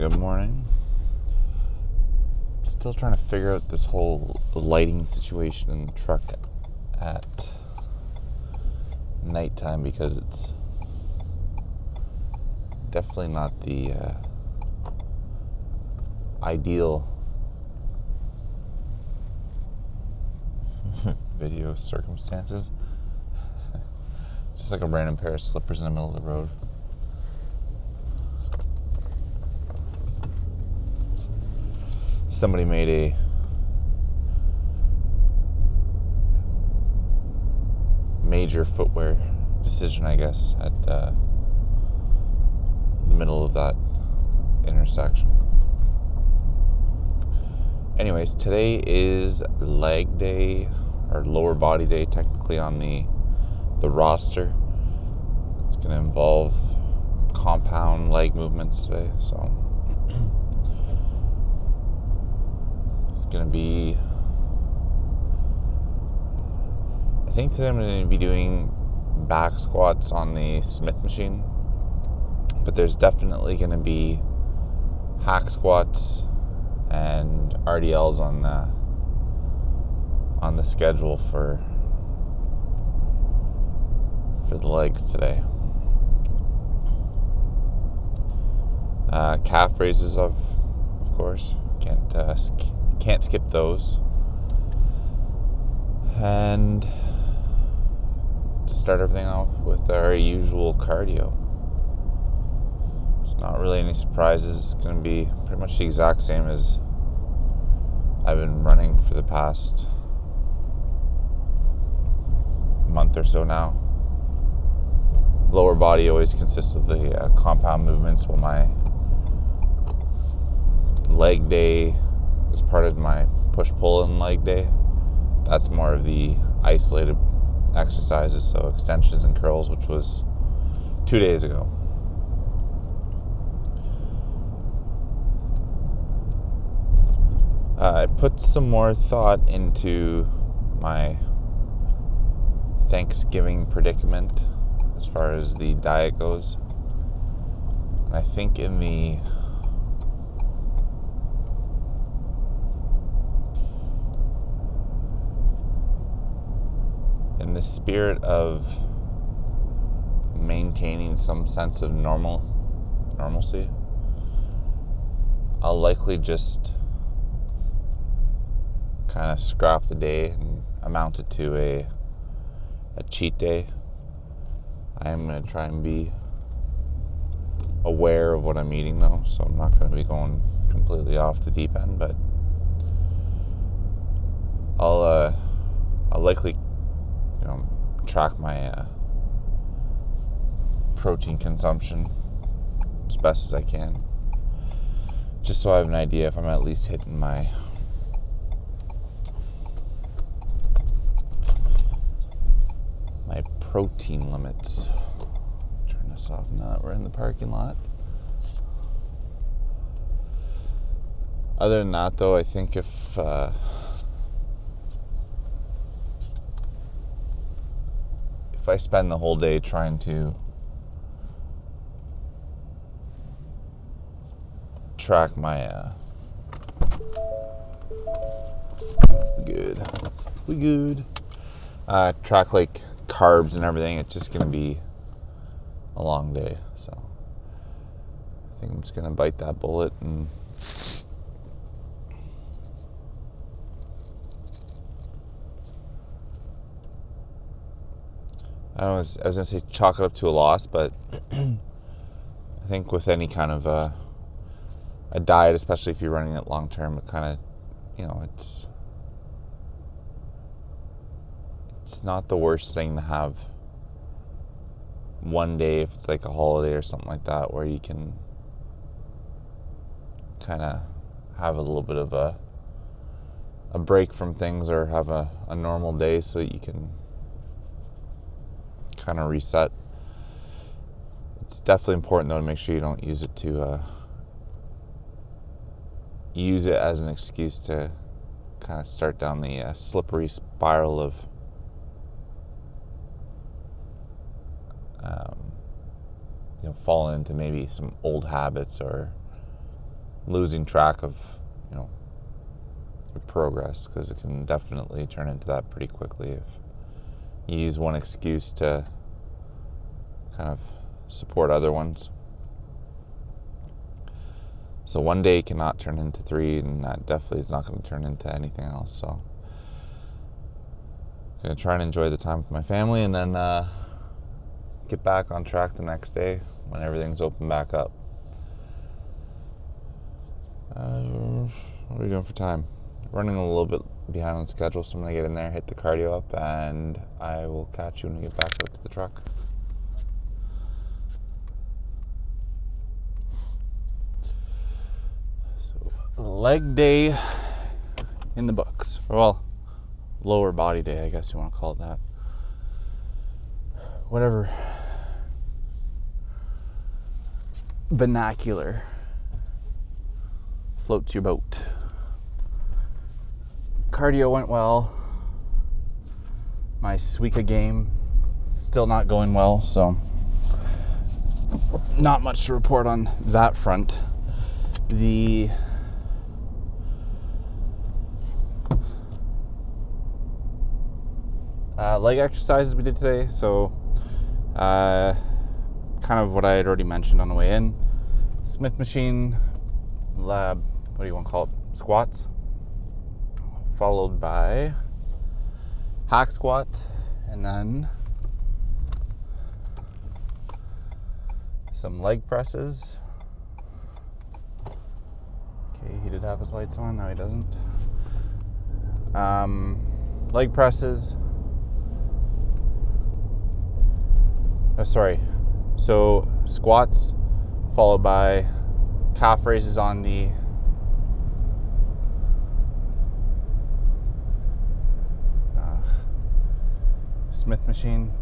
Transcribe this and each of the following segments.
Good morning. Still trying to figure out this whole lighting situation in the truck at nighttime, because it's definitely not the ideal video circumstances. Just like a random pair of slippers in the middle of the road. Somebody made a major footwear decision, I guess, at the middle of that intersection. Anyways, today is leg day, or lower body day, technically, on the roster. It's going to involve compound leg movements today, so it's going to be, I think today I'm going to be doing back squats on the Smith machine, but there's definitely going to be hack squats and RDLs on the schedule for the legs today. Calf raises, of course, can't skip those. And to start everything off with our usual cardio. There's not really any surprises. It's going to be pretty much the exact same as I've been running for the past month or so now. Lower body always consists of the compound movements, while my leg day is part of my push-pull and leg day. That's more of the isolated exercises, so extensions and curls, which was 2 days ago. I put some more thought into my Thanksgiving predicament as far as the diet goes. And I think in the spirit of maintaining some sense of normalcy, I'll likely just kind of scrap the day and amount it to a cheat day. I am going to try and be aware of what I'm eating, though, so I'm not going to be going completely off the deep end, but I'll likely track my protein consumption as best as I can, just so I have an idea if I'm at least hitting my protein limits. Turn this off now that we're in the parking lot. Other than that, though, I think if I spend the whole day trying to track my track like carbs and everything, it's just going to be a long day. So I think I'm just going to bite that bullet and I was going to say chalk it up to a loss, but I think with any kind of a diet, especially if you're running it long term, it kind of, it's not the worst thing to have one day, if it's like a holiday or something like that, where you can kind of have a little bit of a break from things, or have a normal day so that you can kind of reset. It's definitely important, though, to make sure you don't use it as an excuse to kind of start down the slippery spiral of falling into maybe some old habits, or losing track of, your progress, because it can definitely turn into that pretty quickly if you use one excuse to kind of support other ones. So one day cannot turn into 3, and that definitely is not going to turn into anything else. So I'm going to try and enjoy the time with my family, and then get back on track the next day when everything's open back up. What are we doing for time? Running a little bit behind on schedule, so I'm going to get in there, hit the cardio up, and I will catch you when we get back out to the truck. Leg day in the books. Well, lower body day, I guess you want to call it that. Whatever vernacular floats your boat. Cardio went well. My Suica game still not going well, so not much to report on that front. The leg exercises we did today, so kind of what I had already mentioned on the way in. Smith machine, what do you want to call it? Squats, followed by hack squat, and then some leg presses. Okay, he did have his lights on, now he doesn't. Leg presses. So squats followed by calf raises on the Smith machine.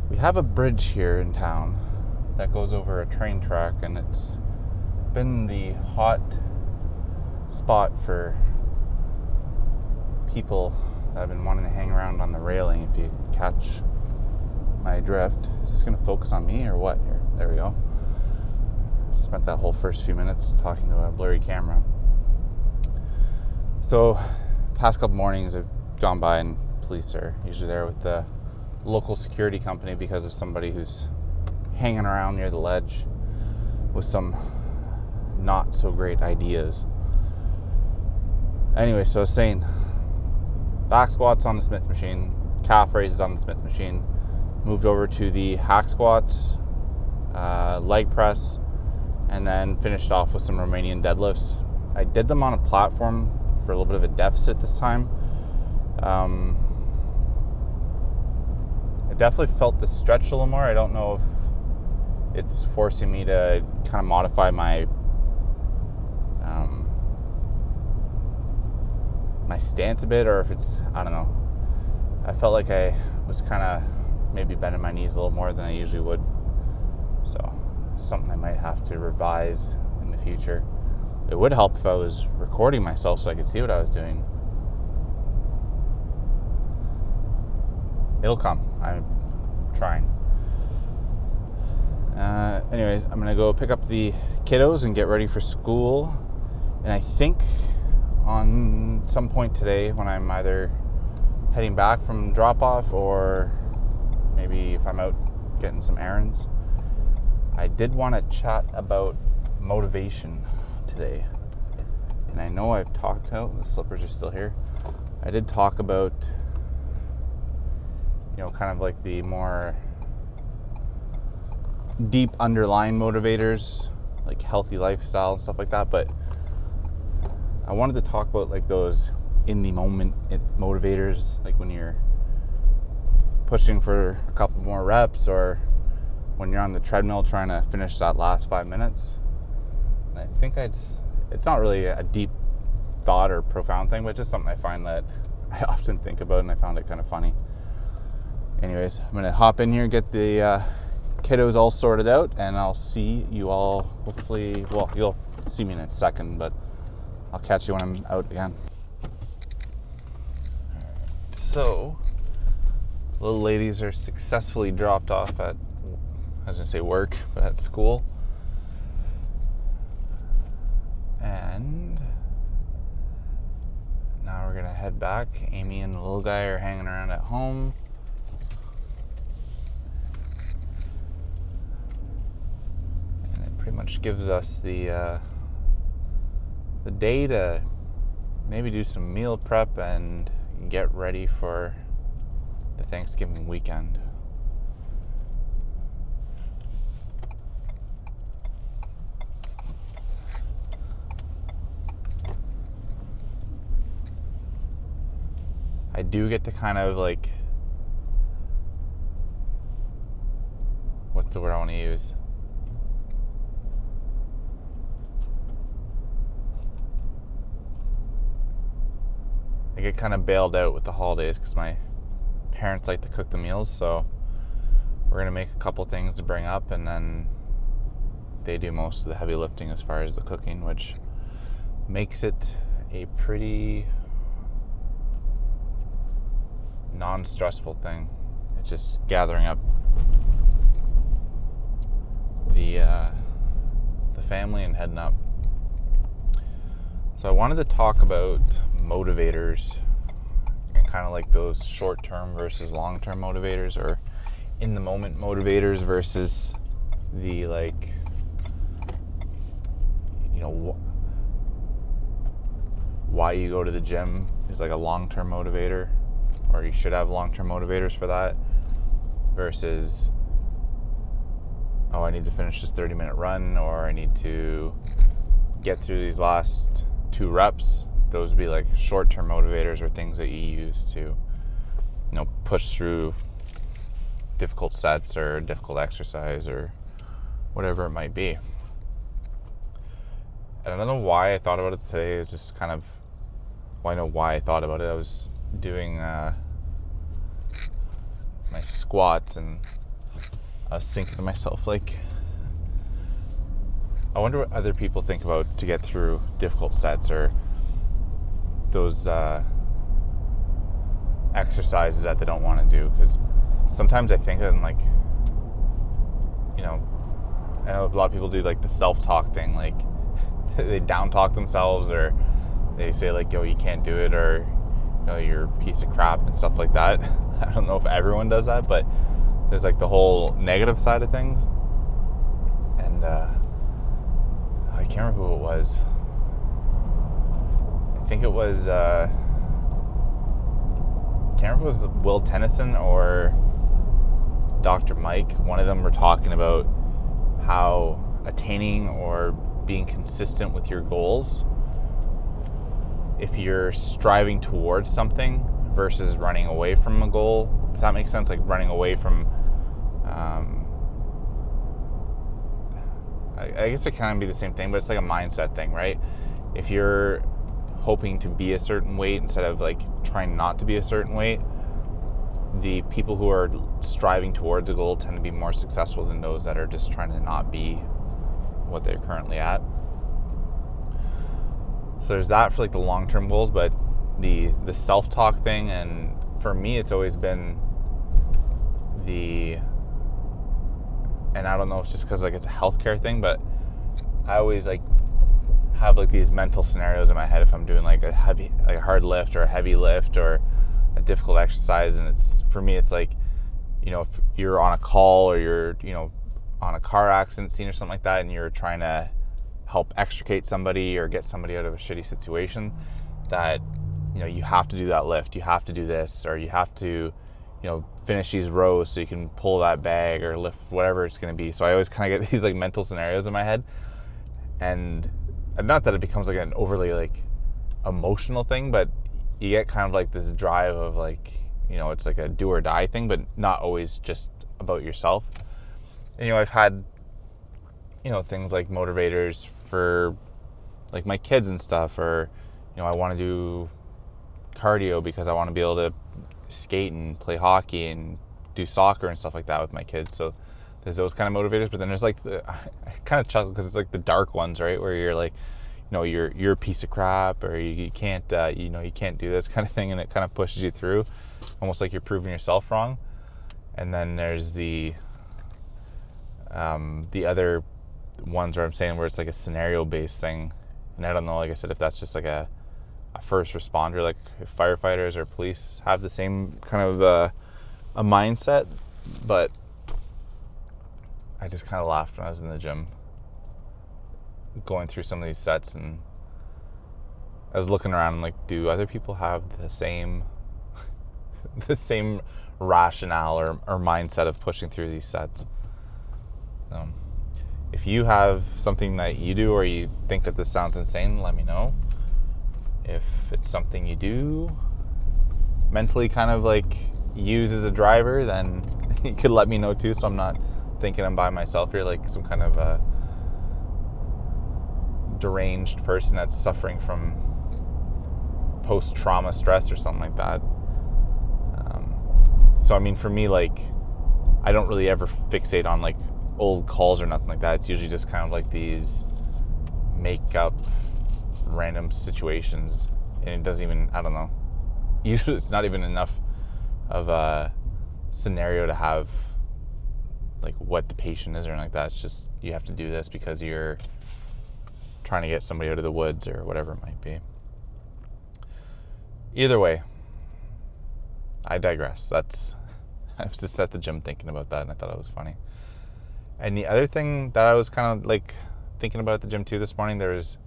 We have a bridge here in town that goes over a train track, and it's been the hot spot for people that have been wanting to hang around on the railing, if you catch my drift. Is this going to focus on me or what here? There we go. Spent that whole first few minutes talking to a blurry camera. So past couple mornings I've gone by, and police are usually there with the local security company because of somebody who's hanging around near the ledge with some not so great ideas. Anyway, so I was saying, back squats on the Smith machine, calf raises on the Smith machine, moved over to the hack squats, leg press, and then finished off with some Romanian deadlifts. I did them on a platform for a little bit of a deficit this time. I definitely felt the stretch a little more. I don't know if it's forcing me to kind of modify my my stance a bit, or if it's, I don't know. I felt like I was kind of maybe bending my knees a little more than I usually would. So something I might have to revise in the future. It would help if I was recording myself so I could see what I was doing. It'll come. I'm trying. Anyways, I'm gonna go pick up the kiddos and get ready for school. And I think on some point today, when I'm either heading back from drop-off or maybe if I'm out getting some errands, I did want to chat about motivation today. And I know I've talked about, the slippers are still here, I did talk about, kind of like the more deep underlying motivators, like healthy lifestyle and stuff like that, but I wanted to talk about like those in the moment motivators, like when you're pushing for a couple more reps, or when you're on the treadmill trying to finish that last 5 minutes. And I think it's not really a deep thought or profound thing, but just something I find that I often think about, and I found it kind of funny. Anyways, I'm gonna hop in here, get the kiddos all sorted out, and I'll see you all hopefully, well, you'll see me in a second, but I'll catch you when I'm out again. So, little ladies are successfully dropped off at, I was going to say work, but at school. And now we're going to head back. Amy and the little guy are hanging around at home. And it pretty much gives us the day to maybe do some meal prep and get ready for the Thanksgiving weekend. I do get to kind of like, what's the word I want to use? I get kind of bailed out with the holidays because my parents like to cook the meals, so we're going to make a couple things to bring up, and then they do most of the heavy lifting as far as the cooking, which makes it a pretty non-stressful thing. It's just gathering up the family and heading up. So I wanted to talk about motivators and kind of like those short-term versus long-term motivators, or in-the-moment motivators versus the like, you know, why you go to the gym is like a long-term motivator, or you should have long-term motivators for that, versus, oh, I need to finish this 30-minute run, or I need to get through these last 2 reps. Those would be like short-term motivators, or things that you use to, you know, push through difficult sets or difficult exercise or whatever it might be. And I don't know why I thought about it today. It's just kind of, well, I know why I thought about it. I was doing my squats, and I was thinking to myself, like, I wonder what other people think about to get through difficult sets, or those exercises that they don't want to do. Because sometimes I think of them like, you know, I know a lot of people do like the self-talk thing, like they down-talk themselves, or they say like, yo, you can't do it, or, you know, you're a piece of crap and stuff like that. I don't know if everyone does that, but there's like the whole negative side of things. And I can't remember who it was. I think it was, I can't remember if it was Will Tennyson or Dr. Mike. One of them were talking about how attaining or being consistent with your goals, if you're striving towards something versus running away from a goal, if that makes sense, like running away from, I guess it can be the same thing, but it's like a mindset thing, right? If you're hoping to be a certain weight instead of like trying not to be a certain weight, the people who are striving towards a goal tend to be more successful than those that are just trying to not be what they're currently at. So there's that for like the long-term goals, but the self-talk thing, and for me it's always been and I don't know if it's just because like it's a healthcare thing, but I always like have like these mental scenarios in my head if I'm doing like a hard lift or a heavy lift or a difficult exercise. And it's, for me, it's like, you know, if you're on a call or you're, you know, on a car accident scene or something like that, and you're trying to help extricate somebody or get somebody out of a shitty situation, that, you know, you have to do that lift, you have to do this, or you have to, you know, finish these rows so you can pull that bag or lift whatever it's going to be. So I always kind of get these like mental scenarios in my head, and not that it becomes like an overly like emotional thing, but you get kind of like this drive of like, you know, it's like a do or die thing, but not always just about yourself. And, you know, I've had, you know, things like motivators for like my kids and stuff, or, you know, I want to do cardio because I want to be able to skate and play hockey and do soccer and stuff like that with my kids. So there's those kind of motivators, but then there's like I kind of chuckle because it's like the dark ones, right? Where you're like, you're a piece of crap, or you can't, you can't do this kind of thing, and it kind of pushes you through, almost like you're proving yourself wrong. And then there's the other ones where I'm saying where it's like a scenario based thing, and I don't know, like I said, if that's just like a first responder, like if firefighters or police have the same kind of a mindset, but I just kind of laughed when I was in the gym going through some of these sets, and I was looking around and like, do other people have the same rationale or mindset of pushing through these sets? If you have something that you do, or you think that this sounds insane, let me know. If it's something you do mentally kind of like use as a driver, then you could let me know too, so I'm not thinking I'm by myself here like some kind of a deranged person that's suffering from post-trauma stress or something like that. So I mean, for me, like, I don't really ever fixate on like old calls or nothing like that. It's usually just kind of like these make up random situations, and it doesn't even, I don't know, usually it's not even enough of a scenario to have like what the patient is or anything like that. It's just, you have to do this because you're trying to get somebody out of the woods or whatever it might be. Either way, I digress. I was just at the gym thinking about that, and I thought it was funny. And the other thing that I was kind of like thinking about at the gym too this morning, it was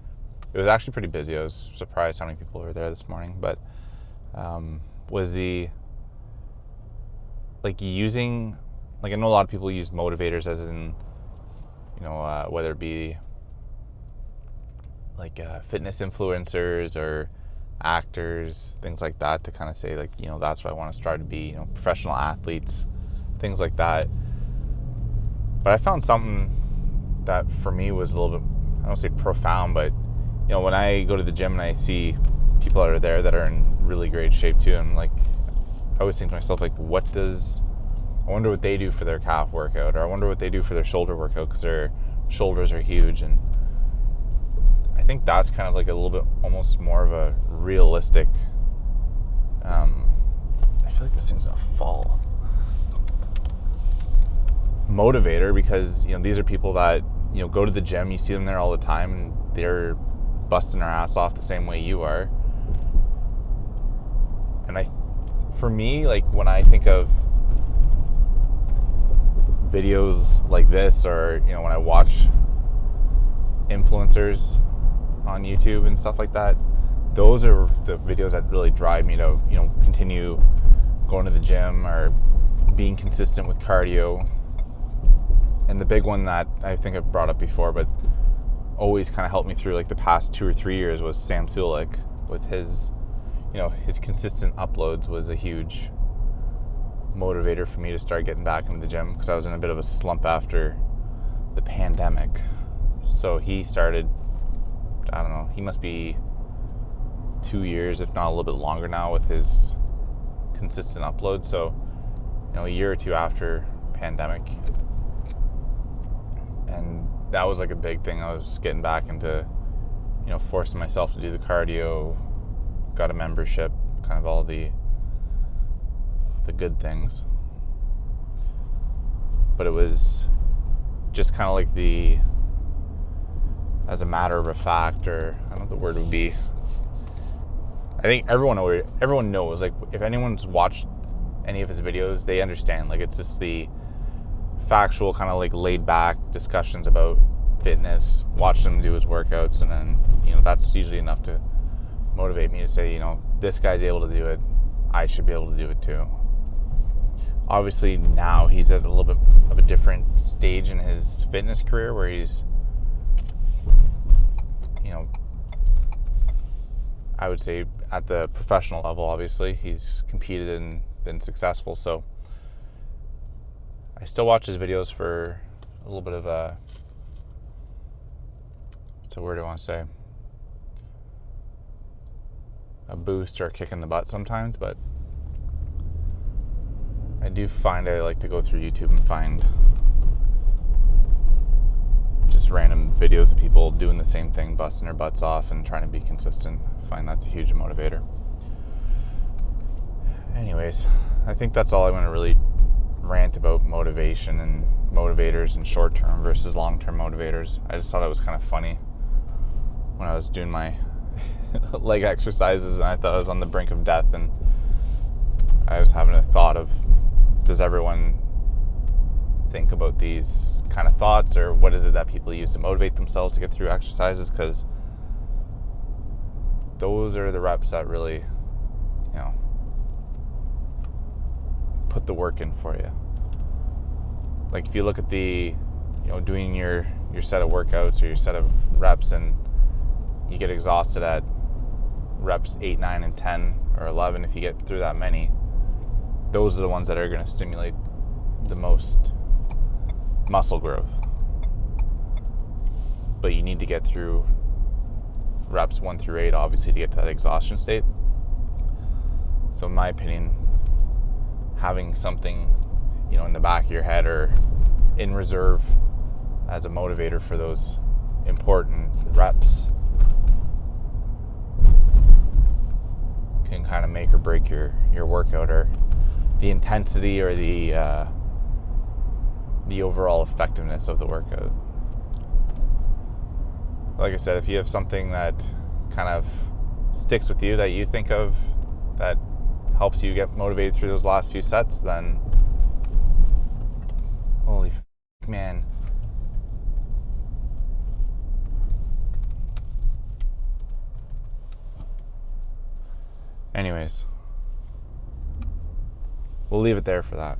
actually pretty busy. I was surprised how many people were there this morning, but was the like using, like, I know a lot of people use motivators as in, whether it be like fitness influencers or actors, things like that, to kind of say like, that's what I want to strive to be, professional athletes, things like that. But I found something that for me was a little bit, I don't say profound, but when I go to the gym and I see people that are there that are in really great shape too, I'm like, I always think to myself, like, I wonder what they do for their calf workout, or I wonder what they do for their shoulder workout, because their shoulders are huge. And I think that's kind of like a little bit almost more of a realistic, I feel like this thing's gonna fall, motivator, because these are people that go to the gym, you see them there all the time, and they're busting their ass off the same way you are. And for me, like, when I think of videos like this, or when I watch influencers on YouTube and stuff like that, those are the videos that really drive me to continue going to the gym or being consistent with cardio. And the big one that I think I've brought up before, but always kind of helped me through like the past 2 or 3 years, was Sam Sulik. With his his consistent uploads was a huge motivator for me to start getting back into the gym, because I was in a bit of a slump after the pandemic. So he started, I don't know, he must be 2 years, if not a little bit longer now, with his consistent uploads. So a year or two after pandemic, and that was like a big thing. I was getting back into forcing myself to do the cardio, got a membership, kind of all the good things. But it was just kind of like as a matter of a fact, or I don't know what the word would be, I think everyone knows, like, if anyone's watched any of his videos, they understand, like, it's just the factual kind of like laid back discussions about fitness, watch him do his workouts, and then that's usually enough to motivate me to say, this guy's able to do it, I should be able to do it too. Obviously now he's at a little bit of a different stage in his fitness career, where he's I would say at the professional level. Obviously he's competed and been successful, so I still watch his videos for a little bit of a, what's the word I want to say, a boost or a kick in the butt sometimes. But I do find I like to go through YouTube and find just random videos of people doing the same thing, busting their butts off and trying to be consistent. I find that's a huge motivator. Anyways, I think that's all I want to really rant about motivation and motivators and short-term versus long-term motivators. I just thought it was kind of funny when I was doing my leg exercises and I thought I was on the brink of death, and I was having a thought of, does everyone think about these kind of thoughts, or what is it that people use to motivate themselves to get through exercises? Because those are the reps that really, put the work in for you. Like if you look at the, doing your set of workouts or your set of reps, and you get exhausted at reps 8, 9, and 10, or 11 if you get through that many, those are the ones that are going to stimulate the most muscle growth. But you need to get through reps 1 through 8, obviously, to get to that exhaustion state. So in my opinion, having something, in the back of your head or in reserve as a motivator for those important reps can kind of make or break your workout, or the intensity, or the overall effectiveness of the workout. Like I said, if you have something that kind of sticks with you, that you think of, that helps you get motivated through those last few sets, then holy man. Anyways, we'll leave it there for that.